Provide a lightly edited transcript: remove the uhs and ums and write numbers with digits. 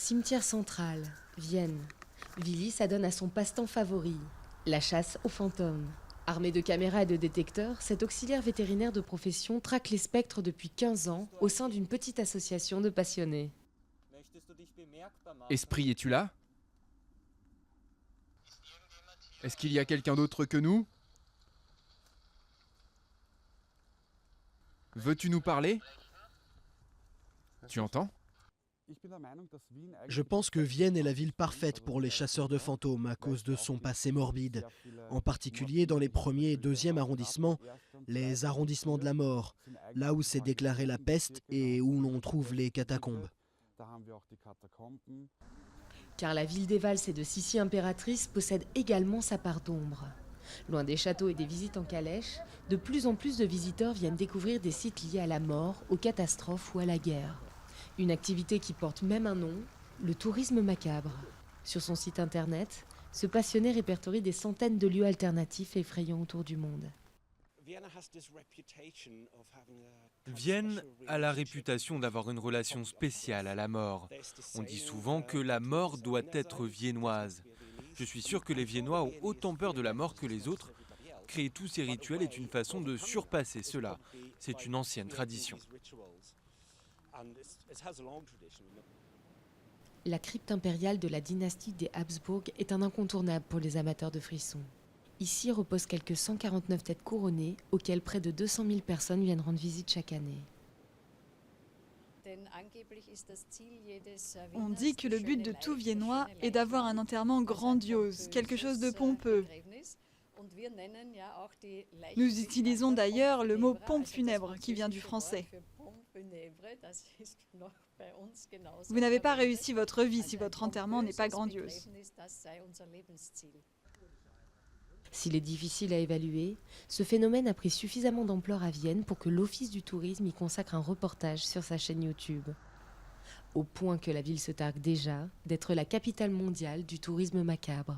Cimetière central, Vienne. Willy s'adonne à son passe-temps favori, la chasse aux fantômes. Armé de caméras et de détecteurs, cet auxiliaire vétérinaire de profession traque les spectres depuis 15 ans au sein d'une petite association de passionnés. Esprit, es-tu là? Est-ce qu'il y a quelqu'un d'autre que nous? Veux-tu nous parler? Tu entends? Je pense que Vienne est la ville parfaite pour les chasseurs de fantômes à cause de son passé morbide, en particulier dans les premiers et deuxièmes arrondissements, les arrondissements de la mort, là où s'est déclarée la peste et où l'on trouve les catacombes. Car la ville des valses et de Sissi impératrice possède également sa part d'ombre. Loin des châteaux et des visites en calèche, de plus en plus de visiteurs viennent découvrir des sites liés à la mort, aux catastrophes ou à la guerre. Une activité qui porte même un nom, le tourisme macabre. Sur son site internet, ce passionné répertorie des centaines de lieux alternatifs et effrayants autour du monde. Vienne a la réputation d'avoir une relation spéciale à la mort. On dit souvent que la mort doit être viennoise. Je suis sûr que les Viennois ont autant peur de la mort que les autres. Créer tous ces rituels est une façon de surpasser cela. C'est une ancienne tradition. La crypte impériale de la dynastie des Habsbourg est un incontournable pour les amateurs de frissons. Ici reposent quelques 149 têtes couronnées auxquelles près de 200 000 personnes viennent rendre visite chaque année. On dit que le but de tout Viennois est d'avoir un enterrement grandiose, quelque chose de pompeux. Nous utilisons d'ailleurs le mot pompe funèbre qui vient du français. Vous n'avez pas réussi votre vie si votre enterrement n'est pas grandiose. S'il est difficile à évaluer, ce phénomène a pris suffisamment d'ampleur à Vienne pour que l'Office du tourisme y consacre un reportage sur sa chaîne YouTube. Au point que la ville se targue déjà d'être la capitale mondiale du tourisme macabre.